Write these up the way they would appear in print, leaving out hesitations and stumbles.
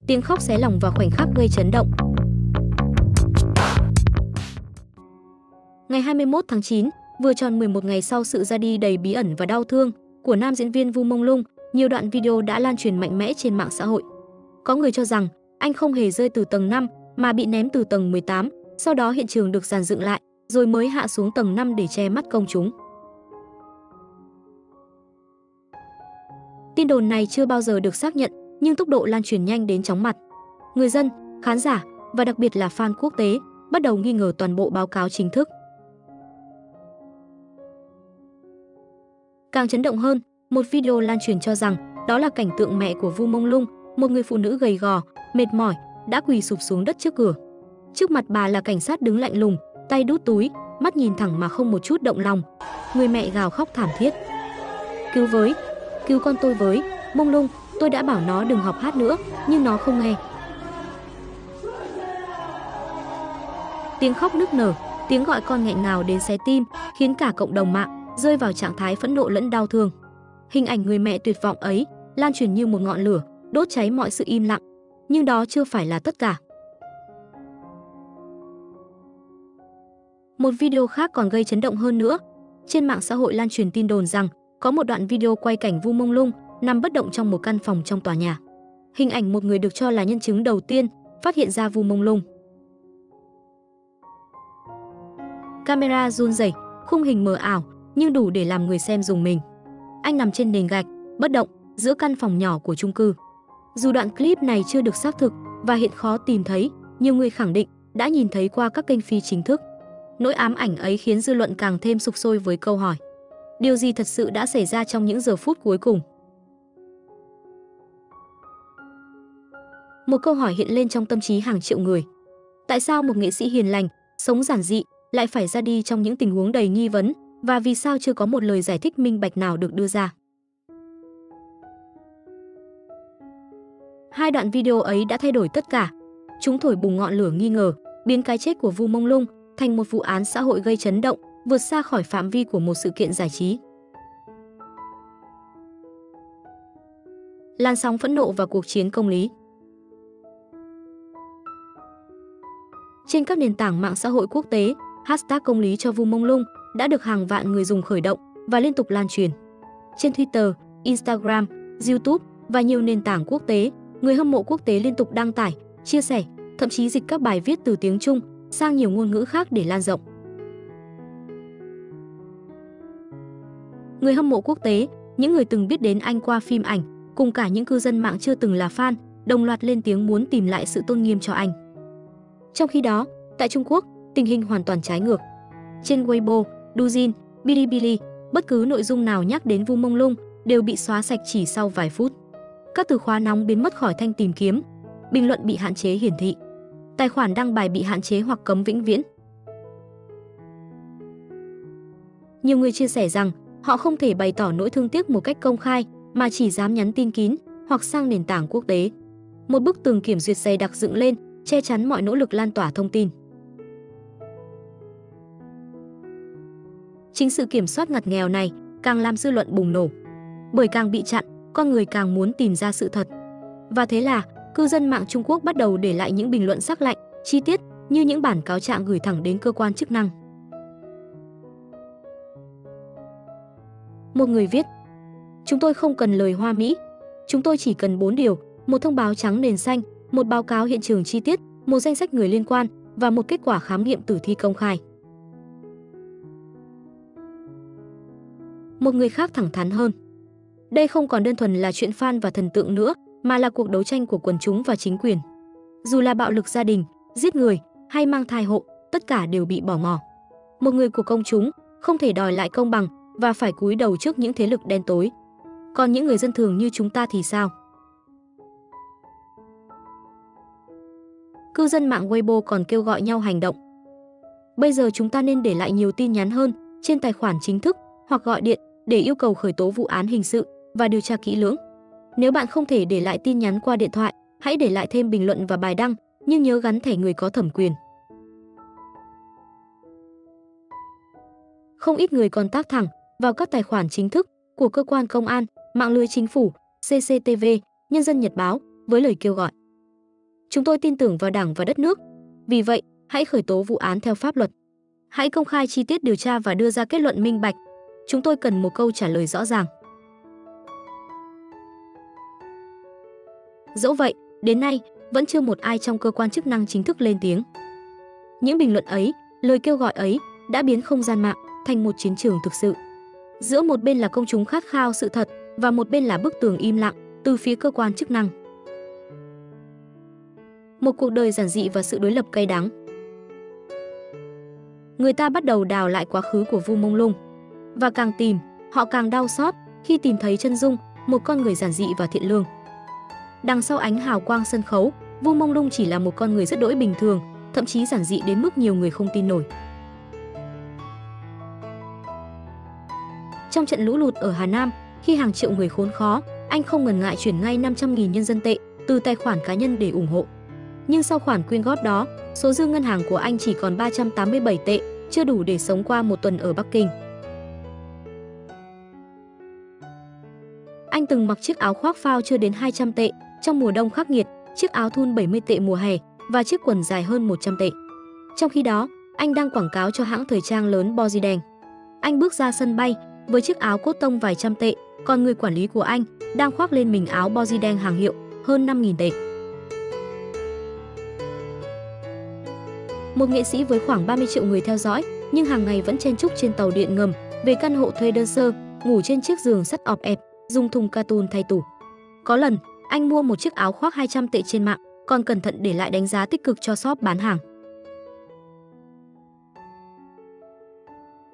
tiếng khóc xé lòng và khoảnh khắc gây chấn động. Ngày 21 tháng 9, vừa tròn 11 ngày sau sự ra đi đầy bí ẩn và đau thương của nam diễn viên Vu Mông Lung, nhiều đoạn video đã lan truyền mạnh mẽ trên mạng xã hội. Có người cho rằng anh không hề rơi từ tầng 5 mà bị ném từ tầng 18, sau đó hiện trường được dàn dựng lại, rồi mới hạ xuống tầng 5 để che mắt công chúng. Tin đồn này chưa bao giờ được xác nhận, nhưng tốc độ lan truyền nhanh đến chóng mặt. Người dân, khán giả và đặc biệt là fan quốc tế bắt đầu nghi ngờ toàn bộ báo cáo chính thức. Càng chấn động hơn, một video lan truyền cho rằng đó là cảnh tượng mẹ của Vu Mông Lung, một người phụ nữ gầy gò, mệt mỏi, đã quỳ sụp xuống đất trước cửa. Trước mặt bà là cảnh sát đứng lạnh lùng, tay đút túi, mắt nhìn thẳng mà không một chút động lòng. Người mẹ gào khóc thảm thiết. Cứu với, cứu con tôi với, Mông Lung, tôi đã bảo nó đừng học hát nữa, nhưng nó không nghe. Tiếng khóc nức nở, tiếng gọi con nghẹn ngào đến xé tim, khiến cả cộng đồng mạng rơi vào trạng thái phẫn nộ lẫn đau thương. Hình ảnh người mẹ tuyệt vọng ấy lan truyền như một ngọn lửa, đốt cháy mọi sự im lặng. Nhưng đó chưa phải là tất cả. Một video khác còn gây chấn động hơn nữa. Trên mạng xã hội lan truyền tin đồn rằng có một đoạn video quay cảnh Vu Mông Lung nằm bất động trong một căn phòng trong tòa nhà. Hình ảnh một người được cho là nhân chứng đầu tiên phát hiện ra Vu Mông Lung. Camera run rẩy, khung hình mờ ảo nhưng đủ để làm người xem rùng mình. Anh nằm trên nền gạch, bất động giữa căn phòng nhỏ của chung cư. Dù đoạn clip này chưa được xác thực và hiện khó tìm thấy, nhiều người khẳng định đã nhìn thấy qua các kênh phi chính thức. Nỗi ám ảnh ấy khiến dư luận càng thêm sục sôi với câu hỏi: điều gì thật sự đã xảy ra trong những giờ phút cuối cùng? Một câu hỏi hiện lên trong tâm trí hàng triệu người. Tại sao một nghệ sĩ hiền lành, sống giản dị lại phải ra đi trong những tình huống đầy nghi vấn, và vì sao chưa có một lời giải thích minh bạch nào được đưa ra? Hai đoạn video ấy đã thay đổi tất cả. Chúng thổi bùng ngọn lửa nghi ngờ, biến cái chết của Vu Mông Lung thành một vụ án xã hội gây chấn động, vượt xa khỏi phạm vi của một sự kiện giải trí. Làn sóng phẫn nộ và cuộc chiến công lý. Trên các nền tảng mạng xã hội quốc tế, hashtag công lý cho Vu Mông Lung đã được hàng vạn người dùng khởi động và liên tục lan truyền. Trên Twitter, Instagram, YouTube và nhiều nền tảng quốc tế, người hâm mộ quốc tế liên tục đăng tải, chia sẻ, thậm chí dịch các bài viết từ tiếng Trung sang nhiều ngôn ngữ khác để lan rộng. Người hâm mộ quốc tế, những người từng biết đến anh qua phim ảnh, cùng cả những cư dân mạng chưa từng là fan, đồng loạt lên tiếng muốn tìm lại sự tôn nghiêm cho anh. Trong khi đó, tại Trung Quốc, tình hình hoàn toàn trái ngược. Trên Weibo, Douyin, Bilibili, bất cứ nội dung nào nhắc đến Vu Mông Lung đều bị xóa sạch chỉ sau vài phút. Các từ khóa nóng biến mất khỏi thanh tìm kiếm, bình luận bị hạn chế hiển thị, tài khoản đăng bài bị hạn chế hoặc cấm vĩnh viễn. Nhiều người chia sẻ rằng họ không thể bày tỏ nỗi thương tiếc một cách công khai mà chỉ dám nhắn tin kín hoặc sang nền tảng quốc tế. Một bức tường kiểm duyệt dày đặc dựng lên, che chắn mọi nỗ lực lan tỏa thông tin. Chính sự kiểm soát ngặt nghèo này càng làm dư luận bùng nổ. Bởi càng bị chặn, con người càng muốn tìm ra sự thật. Và thế là, cư dân mạng Trung Quốc bắt đầu để lại những bình luận sắc lạnh, chi tiết như những bản cáo trạng gửi thẳng đến cơ quan chức năng. Một người viết: chúng tôi không cần lời hoa mỹ. Chúng tôi chỉ cần 4 điều, một thông báo trắng nền xanh, một báo cáo hiện trường chi tiết, một danh sách người liên quan và một kết quả khám nghiệm tử thi công khai. Một người khác thẳng thắn hơn: đây không còn đơn thuần là chuyện fan và thần tượng nữa, mà là cuộc đấu tranh của quần chúng và chính quyền. Dù là bạo lực gia đình, giết người hay mang thai hộ, tất cả đều bị bỏ ngỏ. Một người của công chúng không thể đòi lại công bằng và phải cúi đầu trước những thế lực đen tối. Còn những người dân thường như chúng ta thì sao? Cư dân mạng Weibo còn kêu gọi nhau hành động. Bây giờ chúng ta nên để lại nhiều tin nhắn hơn trên tài khoản chính thức hoặc gọi điện để yêu cầu khởi tố vụ án hình sự và điều tra kỹ lưỡng. Nếu bạn không thể để lại tin nhắn qua điện thoại, hãy để lại thêm bình luận và bài đăng, nhưng nhớ gắn thẻ người có thẩm quyền. Không ít người còn tác thẳng vào các tài khoản chính thức của cơ quan công an, mạng lưới chính phủ, CCTV, Nhân dân Nhật báo với lời kêu gọi: Chúng tôi tin tưởng vào Đảng và đất nước. Vì vậy, hãy khởi tố vụ án theo pháp luật. Hãy công khai chi tiết điều tra và đưa ra kết luận minh bạch. Chúng tôi cần một câu trả lời rõ ràng. Dẫu vậy, đến nay, vẫn chưa một ai trong cơ quan chức năng chính thức lên tiếng. Những bình luận ấy, lời kêu gọi ấy đã biến không gian mạng thành một chiến trường thực sự. Giữa một bên là công chúng khát khao sự thật và một bên là bức tường im lặng từ phía cơ quan chức năng. Một cuộc đời giản dị và sự đối lập cay đắng. Người ta bắt đầu đào lại quá khứ của Vu Mông Lung. Và càng tìm, họ càng đau xót khi tìm thấy chân dung một con người giản dị và thiện lương. Đằng sau ánh hào quang sân khấu, Vu Mông Lung chỉ là một con người rất đỗi bình thường, thậm chí giản dị đến mức nhiều người không tin nổi. Trong trận lũ lụt ở Hà Nam, khi hàng triệu người khốn khó, anh không ngần ngại chuyển ngay 500.000 nhân dân tệ từ tài khoản cá nhân để ủng hộ. Nhưng sau khoản quyên góp đó, số dư ngân hàng của anh chỉ còn 387 tệ, chưa đủ để sống qua một tuần ở Bắc Kinh. Anh từng mặc chiếc áo khoác phao chưa đến 200 tệ trong mùa đông khắc nghiệt, chiếc áo thun 70 tệ mùa hè và chiếc quần dài hơn 100 tệ. Trong khi đó, anh đang quảng cáo cho hãng thời trang lớn Boziden. Anh bước ra sân bay với chiếc áo cốt tông vài trăm tệ, còn người quản lý của anh đang khoác lên mình áo Boziden hàng hiệu hơn 5.000 tệ. Một nghệ sĩ với khoảng 30 triệu người theo dõi, nhưng hàng ngày vẫn chen chúc trên tàu điện ngầm, về căn hộ thuê đơn sơ, ngủ trên chiếc giường sắt ọp ẹp, dùng thùng cartoon thay tủ. Có lần, anh mua một chiếc áo khoác 200 tệ trên mạng, còn cẩn thận để lại đánh giá tích cực cho shop bán hàng.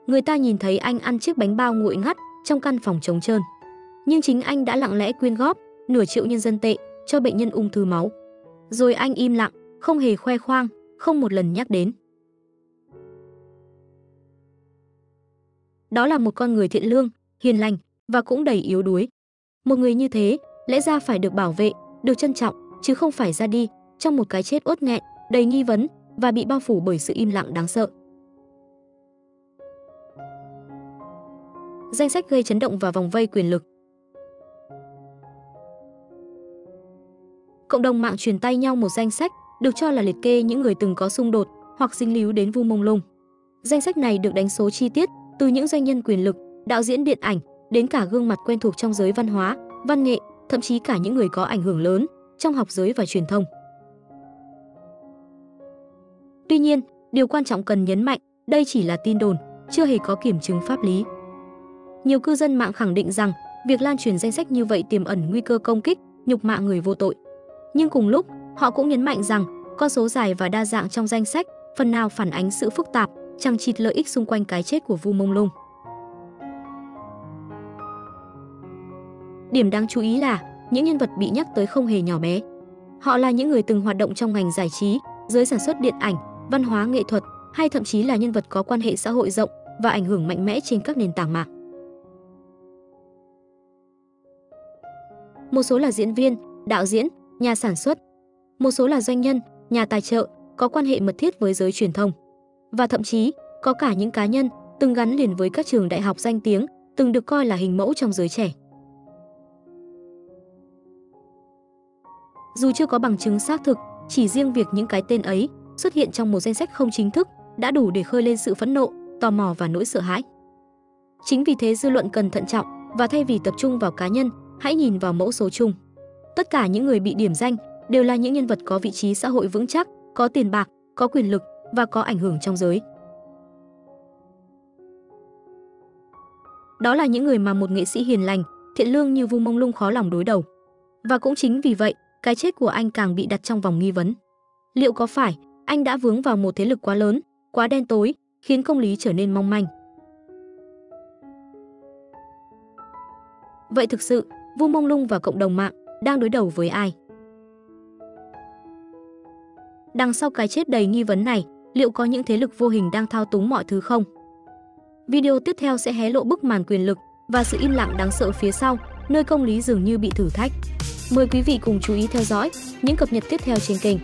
Người ta nhìn thấy anh ăn chiếc bánh bao nguội ngắt trong căn phòng trống trơn. Nhưng chính anh đã lặng lẽ quyên góp nửa triệu nhân dân tệ cho bệnh nhân ung thư máu. Rồi anh im lặng, không hề khoe khoang, không một lần nhắc đến. Đó là một con người thiện lương, hiền lành và cũng đầy yếu đuối. Một người như thế, lẽ ra phải được bảo vệ, được trân trọng, chứ không phải ra đi trong một cái chết uất nghẹn, đầy nghi vấn và bị bao phủ bởi sự im lặng đáng sợ. Danh sách gây chấn động và vòng vây quyền lực. Cộng đồng mạng truyền tay nhau một danh sách được cho là liệt kê những người từng có xung đột hoặc dính líu đến Vu Mông Lung. Danh sách này được đánh số chi tiết từ những doanh nhân quyền lực, đạo diễn điện ảnh đến cả gương mặt quen thuộc trong giới văn hóa, văn nghệ, thậm chí cả những người có ảnh hưởng lớn trong học giới và truyền thông. Tuy nhiên, điều quan trọng cần nhấn mạnh, đây chỉ là tin đồn, chưa hề có kiểm chứng pháp lý. Nhiều cư dân mạng khẳng định rằng việc lan truyền danh sách như vậy tiềm ẩn nguy cơ công kích, nhục mạ người vô tội. Nhưng cùng lúc, họ cũng nhấn mạnh rằng con số dài và đa dạng trong danh sách phần nào phản ánh sự phức tạp, chằng chịt lợi ích xung quanh cái chết của Vu Mông Lung. Điểm đáng chú ý là những nhân vật bị nhắc tới không hề nhỏ bé. Họ là những người từng hoạt động trong ngành giải trí, giới sản xuất điện ảnh, văn hóa nghệ thuật hay thậm chí là nhân vật có quan hệ xã hội rộng và ảnh hưởng mạnh mẽ trên các nền tảng mạng. Một số là diễn viên, đạo diễn, nhà sản xuất. Một số là doanh nhân, nhà tài trợ, có quan hệ mật thiết với giới truyền thông. Và thậm chí, có cả những cá nhân từng gắn liền với các trường đại học danh tiếng, từng được coi là hình mẫu trong giới trẻ. Dù chưa có bằng chứng xác thực, chỉ riêng việc những cái tên ấy xuất hiện trong một danh sách không chính thức đã đủ để khơi lên sự phẫn nộ, tò mò và nỗi sợ hãi. Chính vì thế dư luận cần thận trọng và thay vì tập trung vào cá nhân, hãy nhìn vào mẫu số chung. Tất cả những người bị điểm danh đều là những nhân vật có vị trí xã hội vững chắc, có tiền bạc, có quyền lực và có ảnh hưởng trong giới. Đó là những người mà một nghệ sĩ hiền lành, thiện lương như Vu Mông Lung khó lòng đối đầu. Và cũng chính vì vậy, cái chết của anh càng bị đặt trong vòng nghi vấn. Liệu có phải anh đã vướng vào một thế lực quá lớn, quá đen tối, khiến công lý trở nên mong manh? Vậy thực sự, Vu Mông Lung và cộng đồng mạng đang đối đầu với ai? Đằng sau cái chết đầy nghi vấn này, liệu có những thế lực vô hình đang thao túng mọi thứ không? Video tiếp theo sẽ hé lộ bức màn quyền lực và sự im lặng đáng sợ phía sau, nơi công lý dường như bị thử thách. Mời quý vị cùng chú ý theo dõi những cập nhật tiếp theo trên kênh.